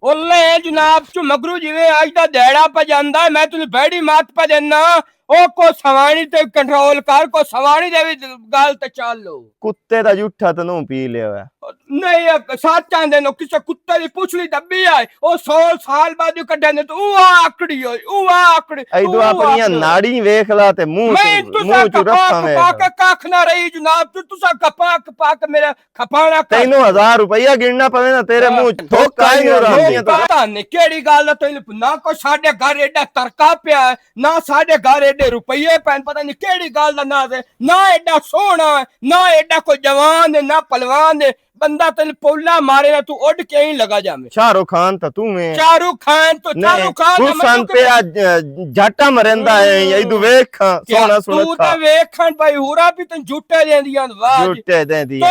ਉਹਲੇ ਜਨਾਬ ਚ ਮਗਰੂ ਜਿਵੇਂ ਅੱਜ ਦਾ ਦਿਹਾੜਾ ਪੈ ਜਾਂਦਾ ਮੈਂ ਤੈਨੂੰ ਬੈੜੀ ਮਾਤ ਪਾ ਦੇਣਾ ਉਹ ਕੋ ਸਵਾਣੀ ਤੇ ਕੰਟਰੋਲ ਕਰ ਕੋ ਸਵਾਣੀ ਦੇ ਵੀ ਗੱਲ ਤੇ ਚੱਲ ਲੋ कुत्ते दा जूठा तनू पी लिया है। ਨਹੀਂ ਸੱਚ ਆਂਦੇ ਨੋ ਕਿਸੇ ਕੁੱਤੇ ਦੀ ਪੁੱਛਲੀ ਦੱਬੀ ਆਏ ਉਹ 100 ਸਾਲ ਬਾਅਦ ਹੀ ਕੱਢਿਆ ਨੇ ਤੂੰ ਆਕੜੀ ਹੋਈ ਉਹ ਆਕੜੀ ऐदो अपनियां नाड़ी वेख ला ते मुंह ਮੈਂ मुंह ਤੁਸਾਂ च रखा ਕਪਾ ਕੇ ਕੱਖ ਨਾ ਰਹੀ ਜਨਾਬ ਤੁਸਾਂ ਕਪਾ ਕੇ ਮੇਰਾ ਖਪਾਣਾ ਤੈਨੂੰ 1000 ਰੁਪਇਆ ਗਿਣਨਾ ਪਵੇ ਨਾ ਤੇਰੇ ਮੂੰਹ ਚ ਥੋਕਾ ਹੀ ਨਹੀਂ ਪਤਾ ਨਹੀਂ ਕਿਹੜੀ ਗੱਲ ਆ ਤੈਨੂੰ ਨਾ ਕੋ ਸਾਡੇ ਘਰ ਏਡਾ ਤਰਕਾ ਪਿਆ ਨਾ ਸਾਡੇ ਘਰ ਏਡੇ एडे रुपये पैन पता नहीं केड़ी गल दा नाज है ना एडा सोहना है ना एडा कोई जवान है ना पहलवान है बंदा तेन पोला मारे ना तू उड़ के ही लगा जावे शाहरुख खान तो तू में शाहरुख खान तो शाहरुख खान दा हुसन पे आज जाटा मरंदा है यही तू वेख सोना तू सुनखा तो वेखन भाई हुरा भी तन झूठे देंदियां वाह जी। झूठे दे दी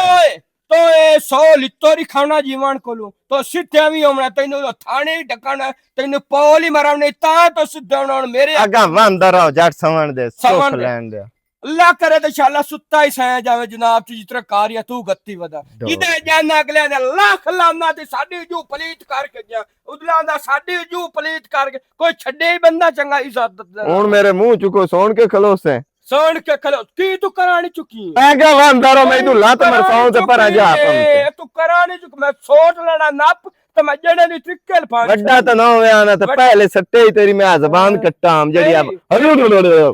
तो ए 100 लित्तोरी खाना जीवन कोलू तो सिद्धिया भी होना तेन थाने ही डकना तेन पौल ही मरावने ता तो सिद्ध होना मेरे अगा वंदा रहो जट समण दे समण सुख दे। लैन दे अल्लाह करे तो शाला सुत्ता ही सह जावे जनाब तू जितना कार्य तू गत्ती वदा इदे जाना अगले ने लाख लाना ते साडी जू पलीत करके गया उदला दा साडी जू पलीत करके कोई छड्डे ही बंदा चंगा इज्जत हुन मेरे मुंह चुको सोन के खलोसे सोन के खलो की तू करानी चुकी अगा वंदा रहो मैं तू लात मर साऊं ते पर जा अपन तू करानी चुक मैं सोच लेना नप तो मैं जड़े नी ट्रिकल पान वड्डा तो ना होया ना तो पहले सट्टे ही तेरी मैं जबान कट्टा हम जड़ी अब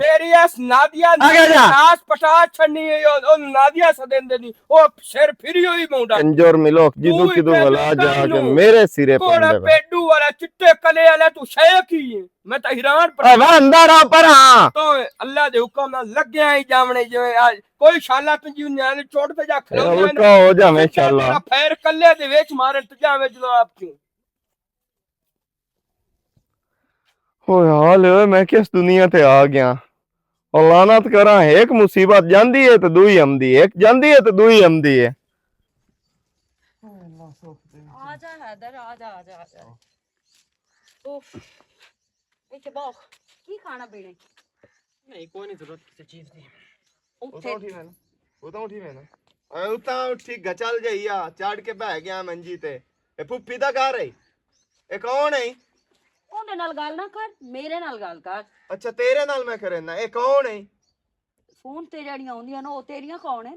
तेरी एस नादिया आगे जा। नास पटास छन्नी है ओ नादिया सदेंदे नी ओ सिर फिरी हुई मुंडा कंजोर मिलो जिदू किदू वाला जाके मेरे सिरे कोड़ा पर पेडू वाला चिट्टे कले वाला तू शय की है मैं तो हैरान पर अब अंदर आ पर हां तो अल्लाह दे हुक्म नाल लग्या ही जावणे जिवें आज कोई शाला तंजी न्याने चोट ते जा खलो का हो जावे इंशाल्लाह फेर कल्ले दे विच मारे ते जावे जनाब क्यों हो हाल मैं किस दुनिया ते आ गया और लानत करा एक मुसीबत जांदी है तो दुई हमदी एक जांदी है तो दुई हमदी है आजा हैदर आजा आजा आजा ओह इथे बाख की खाना पीने नहीं कोई नहीं जरूरत किसी चीज की ਉੱਥੇ उता उठी मैंने उता उठी गचल जइया चढ़ के बह गया मंजी ते ए पुप्पी दा घर है ए कौन है ਉਹਦੇ ਨਾਲ ਗੱਲ ਨਾ ਕਰ ਮੇਰੇ ਨਾਲ ਗੱਲ ਕਰ अच्छा तेरे नाल मैं करे ना ए कौन है ਫੋਨ ਤੇ ਜਿਹੜੀਆਂ ਆਉਂਦੀਆਂ ਨੇ ਉਹ ਤੇਰੀਆਂ ਕੌਣ ਹੈ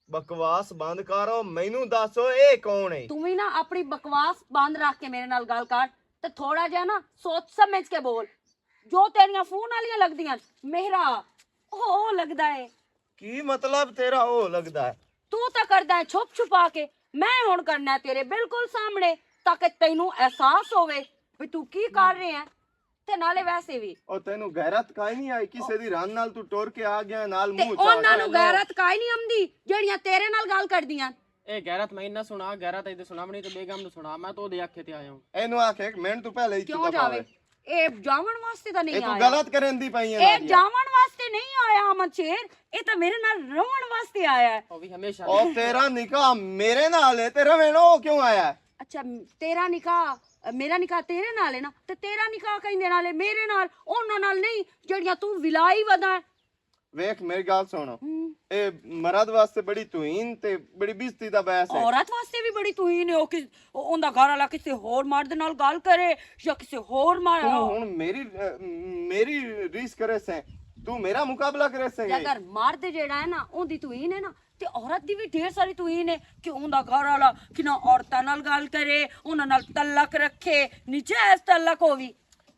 बकवास बंद करो मैनू दसो ए कौन है ਤੂੰ ਵੀ ਨਾ ਆਪਣੀ ਬਕਵਾਸ ਬੰਦ ਰੱਖ ਕੇ ਮੇਰੇ ਨਾਲ ਗੱਲ ਕਰ ਤੇ ਥੋੜਾ ਜਿਹਾ ਨਾ ਸੋਚ ਸਮਝ ਕੇ ਬੋਲ ਜੋ ਤੇਰੀਆਂ ਫੋਨ ਵਾਲੀਆਂ ਲੱਗਦੀਆਂ ਮੇਰਾ ਉਹ ਲੱਗਦਾ ਹੈ की मतलब तेरा ओ लगदा है ਤੂੰ ਤਾਂ ਕਰਦਾ ਹੈ ਛੁਪ ਛੁਪਾ ਕੇ ਮੈਂ ਹੁਣ ਕਰਨਾ ਹੈ ਤੇਰੇ ਬਿਲਕੁਲ ਸਾਹਮਣੇ ਤਾਂ ਕਿ ਤੈਨੂੰ ਅਹਿਸਾਸ ਹੋਵੇ ਵੀ ਤੂੰ ਕੀ ਕਰ ਰਿਹਾ ਹੈ ਤੇ ਨਾਲੇ ਵੈਸੇ ਵੀ और तेनू गैरत काई नहीं आई किसे दी रान नाल तू टोर के आ गया नाल ਤੇ मुंह ਉਹਨਾਂ ਨੂੰ ਗੈਰਤ ਕਾਈ ਨਹੀਂ ਆਉਂਦੀ ਜਿਹੜੀਆਂ ਤੇਰੇ ਨਾਲ ਗੱਲ ਕਰਦੀਆਂ ए गैरत मैं ना सुना गैरत इधर सुनावनी तो बेगम ने सुना मैं तो दे आखे ते आया हूं एनू आखे एक मिनट तू पहले ही ਕਿਉਂ ਜਾਵੇ ਇਹ ਜਾਵਣ ਵਾਸਤੇ ਤਾਂ ए ਨਹੀਂ तू ਆਇਆ गलत करन दी पई है ਇਹ ਜਾਵਣ ਵਾਸਤੇ ਨਹੀਂ ਆਇਆ ਅਮਨ ਸ਼ੇਰ ਇਹ ਤਾਂ ਮੇਰੇ ਨਾਲ ਰਹਿਣ ਵਾਸਤੇ ਆਇਆ ਹੈ और भी हमेशा और तेरा निकाह मेरे नाल है तेरा वेणो क्यों आया है ਅੱਛਾ ਤੇਰਾ ਨਿਕਾਹ ਮੇਰਾ ਨਿਕਾਹ ਤੇਰੇ ਨਾਲ ਹੈ ਨਾ ਤੇ ਤੇਰਾ ਨਿਕਾਹ ਕਹਿੰਦੇ ਨਾਲ ਹੈ ਮੇਰੇ ਨਾਲ ਉਹਨਾਂ ਨਾਲ ਨਹੀਂ ਜਿਹੜੀਆਂ ਤੂੰ ਵਿਲਾਈ ਵਦਾ वेख मेरी गल सुन ए मर्द वास्ते बड़ी तुहीन ते बड़ी बेइज्जती दा बहस है ਔਰਤ ਵਾਸਤੇ ਵੀ ਬੜੀ ਤੂਹੀਨ ਹੈ ਉਹ ਕਿ ਉਹਦਾ ਘਰ ਵਾਲਾ ਕਿਸੇ ਹੋਰ ਮਰਦ ਨਾਲ ਗੱਲ ਕਰੇ ਜਾਂ ਕਿਸੇ ਹੋਰ तू हुन मेरी रीस करे से तू मेरा मुकाबला करे से ਅਗਰ ਮਰਦ ਜਿਹੜਾ ਹੈ ਨਾ ਉਹਦੀ ਤੂਹੀਨ ਹੈ ਨਾ ਤੇ ਔਰਤ ਦੀ ਵੀ ਢੇਰ ਸਾਰੀ ਤੂਹੀਨ ਹੈ ਕਿ ਉਹਦਾ ਘਰ ਵਾਲਾ ਕਿਨਾਂ ਔਰਤਾਂ ਨਾਲ ਗੱਲ ਕਰੇ ਉਹਨਾਂ ਨਾਲ ਤਲਕ ਰੱਖੇ ਨਿਜਾਇਜ਼ ਤਲਕ ਹੋਵੀ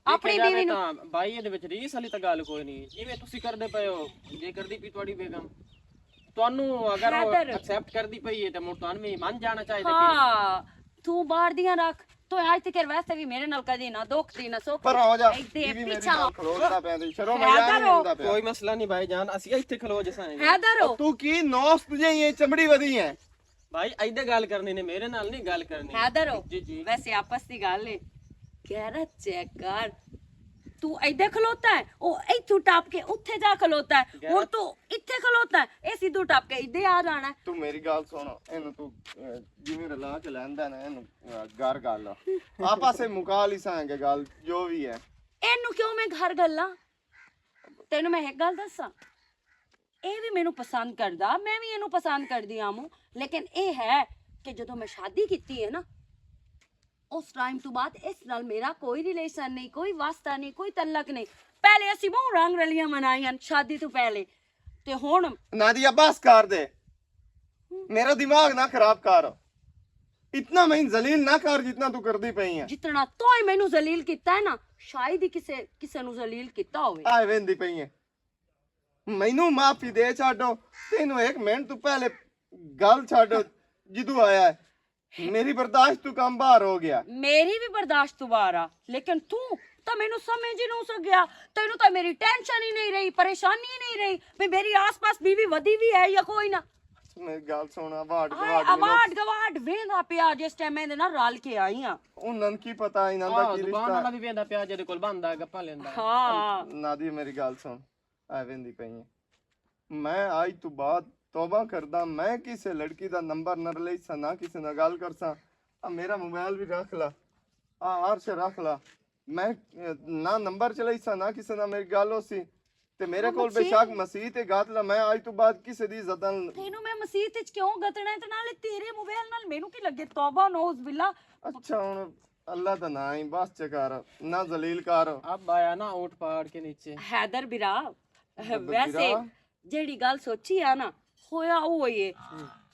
ਆਪਣੀ ਬੀਵੀ ਨੂੰ ਤਾਂ ਬਾਈ ਇਹਦੇ ਵਿੱਚ ਰੀਸ ਵਾਲੀ ਤਾਂ ਗੱਲ ਕੋਈ ਨਹੀਂ ਜਿਵੇਂ ਤੁਸੀਂ ਕਰਦੇ ਪਏ ਹੋ ਜੇ ਕਰਦੀ ਪਈ ਤੁਹਾਡੀ ਬੇਗਮ ਤੁਹਾਨੂੰ ਅਗਰ ਉਹ ਹੈਦਰ। ਐਕਸੈਪਟ ਕਰਦੀ ਪਈ ਹੈ ਤੇ ਮੁੜ ਤੁਹਾਨੂੰ ਵੀ ਮੰਨ ਜਾਣਾ ਚਾਹੀਦਾ ਹਾਂ ਤੂੰ ਬਾਹਰ ਦੀਆਂ ਰੱਖ ਤੂੰ ਅੱਜ ਤੱਕ ਵੈਸੇ ਵੀ ਮੇਰੇ ਨਾਲ ਕਦੀ ਨਾ ਦੁੱਖ ਦੀ ਨਾ ਸੁੱਖ पर हो जा ਇੱਥੇ बीवी मेरी ਪਿੱਛਾ नाल खलोता पैंदी शर्म हैदर मजा नहीं हो। आंदा कि पिया कोई मसला नहीं भाई जान ਅਸੀਂ ਇੱਥੇ ਖਲੋ ਜਸਾਂ हैदर हो तू की नौस तुझे ये चमड़ी वधी है ਭਾਈ ਐਦਾਂ ਗੱਲ ਕਰਨੀ ਨੇ ਮੇਰੇ ਨਾਲ ਨਹੀਂ ਗੱਲ ਕਰਨੀ हैदर हो जी जी ਵੈਸੇ ਆਪਸ ਦੀ ਗੱਲ ਹੈ ਗੈਰਤ ਚੈੱਕ ਕਰ ਤੂੰ ਇੱਥੇ ਖਲੋਤਾ ਹੈ ਉਹ ਇੱਥੋਂ ਟੱਪ ਕੇ ਉੱਥੇ ਜਾ ਖਲੋਤਾ ਹੈ ਹੁਣ ਤੂੰ ਇੱਥੇ ਖਲੋਤਾ ਹੈ ਇਹ ਸਿੱਧੂ ਟੱਪ ਕੇ ਇੱਥੇ ਆ ਜਾਣਾ ਹੈ। तू मेरी गल सुन एनु तू जिवें रला के लैंदा ना एनु घर गल आपा से मुका ली सांगे गल जो भी है ਇਹਨੂੰ ਕਿਉਂ ਮੈਂ ਘਰ ਗੱਲਾਂ ਤੈਨੂੰ ਮੈਂ ਇੱਕ ਗੱਲ ਦੱਸਾਂ ਇਹ ਵੀ ਮੈਨੂੰ ਪਸੰਦ ਕਰਦਾ ਮੈਂ ਵੀ ਇਹਨੂੰ ਪਸੰਦ ਕਰਦੀ ਆਮੂ ਲੇਕਿਨ ਇਹ ਹੈ ਕਿ ਜਦੋਂ ਮੈਂ ਸ਼ਾਦੀ ਕੀਤੀ ਹੈ ਨਾ ਉਸ ਟਾਈਮ ਤੋਂ ਬਾਅਦ ਇਸ ਨਾਲ ਮੇਰਾ ਕੋਈ ਰਿਲੇਸ਼ਨ ਨਹੀਂ ਕੋਈ ਵਾਸਤਾ ਨਹੀਂ ਕੋਈ ਤਲਕ ਨਹੀਂ ਪਹਿਲੇ ਅਸੀਂ ਬਹੁਤ ਰੰਗ ਰਲੀਆਂ ਮਨਾਈਆਂ ਸ਼ਾਦੀ ਤੋਂ ਪਹਿਲੇ ਤੇ ਹੁਣ नादिया बस कर दे मेरा दिमाग ना खराब कर इतना मैं जलील ना कर जितना तू करदी पई है ਜਿਤਨਾ ਤੋਏ ਮੈਨੂੰ ਜ਼ਲੀਲ ਕੀਤਾ ਹੈ ਨਾ ਸ਼ਾਇਦ ਹੀ ਕਿਸੇ ਨੂੰ ਜ਼ਲੀਲ ਕੀਤਾ ਹੋਵੇ आए वेंदी पई है मैनू माफी दे छाडो तेनू एक मिनट तू पहले गल छाडो जिदू आया है मेरी बर्दाश्त तू कम बाहर हो गया मेरी भी बर्दाश्त दोबारा लेकिन तू ਤਾਂ ਮੈਨੂੰ ਸਮਝ ਹੀ ਨਹੀਂ ਸਕਿਆ। ਤੈਨੂੰ ਤਾਂ ਮੇਰੀ ਟੈਨਸ਼ਨ ਹੀ ਨਹੀਂ ਰਹੀ, ਪਰੇਸ਼ਾਨੀ ਹੀ ਨਹੀਂ ਰਹੀ ਵੀ ਮੇਰੀ ਆਸ-ਪਾਸ ਬੀਵੀ ਵਧੀ ਵੀ ਹੈ ਜਾਂ ਕੋਈ ਨਾ। ਮੇਰੀ ਗੱਲ ਸੁਣ, ਅਵਾਰਡ ਅਵਾਰਡ ਗਵਾਰਡ ਵੇਂਦਾ ਪਿਆ ਜਿਸ ਟਾਈਮ ਇਹਦੇ ਨਾਲ ਰਲ ਕੇ ਆਈ ਆ। ਉਹਨਾਂ ਨੂੰ ਕੀ ਪਤਾ ਇਹਨਾਂ ਦਾ ਕੀ ਦੁਕਾਨ ਵਾਲਾ ਰਿਸ਼ਤਾ। ਵੀ ਵੇਂਦਾ ਪਿਆ ਜਿਹਦੇ ਕੋਲ ਬੰਦਾ ਗੱਪਾਂ ਲੈਂਦਾ। ਹਾਂ ਨਾਦੀ ਮੇਰੀ ਗੱਲ ਸੁਣ, ਐਵੇਂ ਦੀ ਪਈ ਹੈ। ਮੈਂ ਅੱਜ ਤੋਂ ਬਾਅਦ ਤੌਬਾ ਕਰਦਾ, ਮੈਂ ਕਿਸੇ ਲੜਕੀ ਦਾ ਨੰਬਰ ਨਾ ਲਈ ਸਾਂ, ਨਾ ਕਿਸੇ ਨਾਲ ਗੱਲ ਕਰਸਾਂ। ਆ ਮੇਰਾ ਮੋਬਾਈਲ ਵੀ ਰੱਖ ਲਾ, ਆ ਅਰਸ਼ ਰੱਖ ਲਾ। ਮੈਂ ਨਾ ਨੰਬਰ ਚਲਾਈ ਸਾਂ, ਨਾ ਕਿਸੇ ਨਾਲ ਮੇਰੀ ਗੱਲ ਹੋ ਸੀ। ਤੇ ਮੇਰੇ ਕੋਲ ਬੇਸ਼ੱਕ ਮਸੀਹ ਤੇ ਗਾਤ ਲਾ, ਮੈਂ ਅੱਜ ਤੋਂ ਬਾਅਦ ਕਿਸੇ ਦੀ ਇੱਜ਼ਤ ਨਾਲ। ਤੈਨੂੰ ਮੈਂ ਮਸੀਤ ਵਿੱਚ ਕਿਉਂ ਗਤਣਾ ਤੇ ਨਾਲੇ ਤੇਰੇ ਮੋਬਾਈਲ ਨਾਲ ਮੈਨੂੰ ਕੀ ਲੱਗੇ? ਤੌਬਾ ਨੌਜ਼ ਬਿल्ला। अच्छा ਹੁਣ अल्लाह का ना ही बस चकार ना जलील कर। अब आया ना ऊँट पहाड़ के नीचे। हैदर बिरा वैसे ਜਿਹੜੀ ਗੱਲ ਸੋਚੀ ਆ ਨਾ ਹੋਇਆ ਉਹ ਹੀ ਹੈ।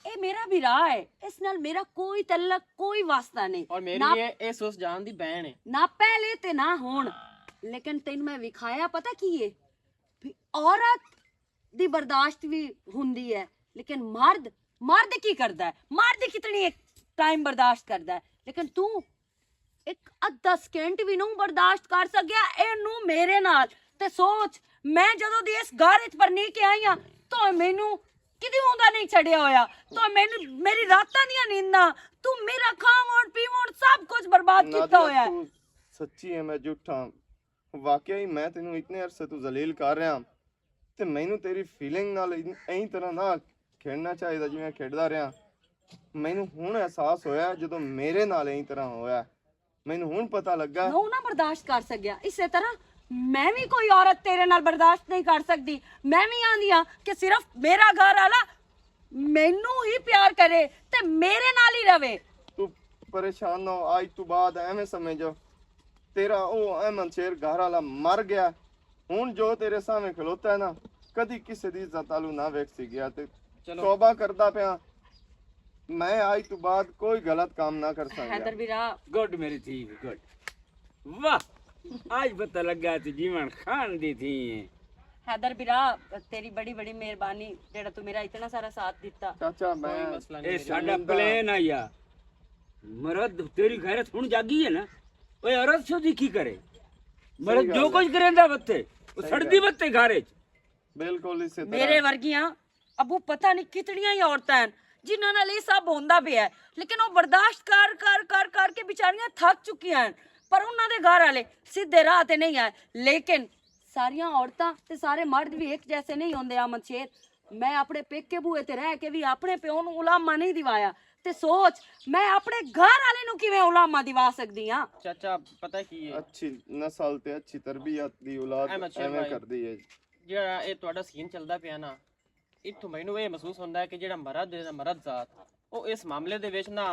ਇਹ ਮੇਰਾ ਬਿਰਾ ਹੈ, ਇਸ ਨਾਲ ਮੇਰਾ ਕੋਈ ਤਲਕ ਕੋਈ ਵਾਸਤਾ ਨਹੀਂ। और मेरी ये सुस जान दी बहन है। ਨਾ ਪਹਿਲੇ ਤੇ ਨਾ ਹੁਣ। ਲੇਕਿਨ ਤੈਨੂੰ ਮੈਂ ਵਿਖਾਇਆ ਪਤਾ ਕੀ ਹੈ ਵੀ ਔਰਤ ਦੀ ਬਰਦਾਸ਼ਤ ਵੀ ਹੁੰਦੀ ਹੈ, ਲੇਕਿਨ ਮਰਦ ਕੀ ਕਰਦਾ ਹੈ? ਮਰਦ ਕਿਤਨੀ ਟਾਈਮ ਬਰਦਾਸ਼ਤ ਕਰਦਾ ਹੈ, ਲੇਕਿਨ ਤੂੰ ਇੱਕ ਅੱਧਾ ਸਕਿੰਟ ਵੀ ਨਹੀਂ ਬਰਦਾਸ਼ਤ ਕਰ ਸਕਿਆ ਇਹਨੂੰ ਮੇਰੇ ਨਾਲ। ਤੇ ਸੋਚ ਮੈਂ ਜਦੋਂ ਦੀ ਇਸ ਘਰ ਵਿੱਚ ਪਰਨੀ ਕੇ ਆਈ ਆ ਤਾਂ ਮੈਨੂੰ ਕਿਤੇ ਹੁੰਦਾ ਨਹੀਂ ਛੱਡਿਆ ਹੋਇਆ। ਤਾਂ ਮੈਨੂੰ ਮੇਰੀ ਰਾਤਾਂ ਦੀਆਂ ਨੀਂਦਾਂ, ਤੂੰ ਮੇਰਾ ਖਾਵਣ ਪੀਵਣ ਸਭ ਕੁਝ ਬਰਬਾਦ ਕੀਤਾ ਹੋਇਆ ਹੈ। ਤੂੰ ਸੱਚੀ ਹੈ, ਮੈਂ ਝੂਠਾ? ਵਾਕਿਆ ਹੀ ਮੈਂ ਤੈਨੂੰ ਇਤਨੇ ਅਰਸੇ ਤੋਂ ਜ਼ਲੀਲ ਕਰ ਰਿਹਾ ਤੇ ਮੈਨੂੰ ਤੇਰੀ ਫੀਲਿੰਗ ਨਾਲ ਐਂ ਤਰ੍ਹਾਂ ਨਾ ਖੇਡਣਾ ਚਾਹੀਦਾ ਜਿਵੇਂ ਖੇਡਦਾ ਰਿਹਾ। ਮੈਨੂੰ ਹੁਣ ਅਹਿਸਾਸ ਹੋਇਆ ਜਦੋਂ ਮੇਰੇ ਨਾਲ ਐਂ ਤਰ੍ਹਾਂ ਹੋਇਆ। ਮੈਨੂੰ ਹੁਣ ਪਤਾ ਲੱਗਾ ਮੈਂ ਨਾ ਬਰਦਾਸ਼ਤ ਕਰ ਸਕਿਆ। ਇਸੇ ਤਰ੍ਹਾਂ ਮੈਂ ਵੀ ਕੋਈ ਔਰਤ ਤੇਰੇ ਨਾਲ ਬਰਦਾਸ਼ਤ ਨਹੀਂ ਕਰ ਸਕਦੀ। ਮੈਂ ਵੀ ਆਂਦੀ ਆ ਕਿ ਸਿਰਫ ਮੇਰਾ ਘਰ ਵਾਲਾ ਮੈਨੂੰ ਹੀ ਪਿਆਰ ਕਰੇ ਤੇ ਮੇਰੇ ਨਾਲ ਹੀ ਰਵੇ। ਤੂੰ ਪਰੇਸ਼ਾਨ ਨਾ ਹੋ। ਅੱਜ ਤੋਂ ਬਾਅਦ ਐਵੇਂ ਸਮਝੋ ਤੇਰਾ ਉਹ ਅਹਿਮਦ ਸ਼ੇਰ ਘਰ ਵਾਲਾ ਮਰ ਗਿਆ। ਹੁਣ ਜੋ ਤੇਰੇ ਸਾਹਮਣੇ ਖਲੋਤਾ ਹੈ ਨਾ, ਕਦੀ ਕਿਸੇ ਦੀ ਇੱਜ਼ਤ ਆਲੂ ਨਾ ਵੇਖ ਸੀ ਗਿਆ। ਤੇ ਤੌਬਾ ਕਰਦਾ ਪਿਆ, ਮੈਂ ਅੱਜ ਤੋਂ ਬਾਅਦ ਕੋਈ ਗਲਤ ਕੰਮ ਨਾ ਕਰ ਸਕਦਾ। हैदर बिरा गुड मेरी थी गुड। वाह आज पता लगा तू जीवन खान दी थी। हैदर बिरा तेरी बड़ी बड़ी मेहरबानी जेड़ा तू मेरा इतना सारा साथ दिता। ਚਾਚਾ कोई ਮੈਂ मसला ए नहीं। साडा प्लेन आया मर्द तेरी गैरत हुन जागी है ना। ओए औरत सो की करे मर्द जो कुछ करेंदा बत्ते ओ सड़दी बत्ते घरे ਬਿਲਕੁਲ ਇਸੇ मेरे ਤਰ੍ਹਾਂ वर्गियां अबू पता नहीं कितनियां ही औरतां हैं जिन्हां नाल ये सब होंदा पिया है, लेकिन वो बर्दाश्त कर के बेचारियां थक चुकियां हैं। पर उन्हां दे घर वाले सीधे राह ते नहीं आए। लेकिन सारियां औरतां ते सारे मर्द भी एक जैसे नहीं होंदे। अहमद शेर मैं अपने पेके बूए ते रह के भी अपने प्यो नूं उलामा नहीं दिवाया ते सोच मैं अपने घर वाले नूं किवें उलामा दिवा सकदी हां। चाचा पता की है ਅੱਛੀ ਨਸਲ ਤੇ ਅੱਛੀ ਤਰਬੀਅਤ ਦੀ ਔਲਾਦ ਅਹਿਮਦ ਸ਼ੇਰ ਐਵੇਂ ਭਾਈ। ਕਰਦੀ ਹੈ। ਜਿਹੜਾ ਇਹ ਤੁਹਾਡਾ ਸੀਨ ਚੱਲਦਾ ਪਿਆ ਨਾ, ਇੱਥੋਂ ਮੈਨੂੰ ਇਹ ਮਹਿਸੂਸ ਹੁੰਦਾ ਹੈ ਕਿ ਜਿਹੜਾ ਮਰਦ ਜ਼ਾਤ ਉਹ ਇਸ ਮਾਮਲੇ ਦੇ ਵਿੱਚ ਨਾ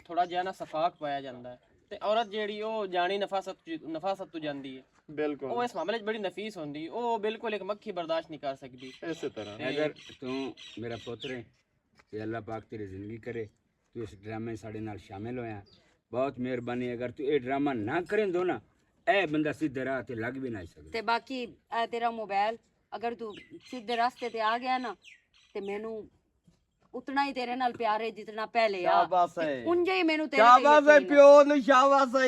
ਥੋੜਾ ਜਿਹਾ ਨਾ ਸਫਾਕ ਪਾਇਆ ਜਾਂਦਾ ਹੈ ਤੇ ਔਰਤ ਜਿਹੜੀ ਉਹ ਜਾਣੀ ਨਫਾਸਤ ਤੋਂ ਜਾਂਦੀ ਹੈ। ਉਹ ਬਿਲਕੁਲ ਇਸ ਮਾਮਲੇ 'ਚ ਬੜੀ ਨਫੀਸ ਹੁੰਦੀ, ਉਹ ਬਿਲਕੁਲ ਇੱਕ ਮੱਖੀ ਬਰਦਾਸ਼ਤ ਨਹੀਂ ਕਰ ਸਕਦੀ। ਇਸੇ ਤਰ੍ਹਾਂ अगर तू मेरा पुत्र है ते अल्लाह पाक तेरी जिंदगी करे। तू इस ड्रामे साडे नाल शामिल होया, बहुत मेहरबानी। अगर तू ये ड्रामा ना करें दो ना, ए बंदा सीधे राह ते लग भी नहीं सकदा। ਤੇ ਬਾਕੀ ਇਹ ਤੇਰਾ ਮੋਬਾਈਲ ਅਗਰ ਤੂੰ ਸਿੱਧੇ ਰਸਤੇ ਤੇ ਆ ਗਿਆ ਨਾ ਤੇ ਮੈਨੂੰ ਉਤਨਾ ਹੀ ਤੇਰੇ ਨਾਲ ਪਿਆਰ ਹੈ ਜਿਤਨਾ ਪਹਿਲੇ ਆ। ਸ਼ਾਬਾਸ਼ ਹੈ। ਉਂਝੇ ਹੀ ਮੈਨੂੰ ਤੇਰੇ ਤੇ ਸ਼ਾਬਾਸ਼ ਹੈ ਯਕੀਨ ਹੈ। ਪਿਓ ਨੂੰ, ਸ਼ਾਬਾਸ਼ ਹੈ।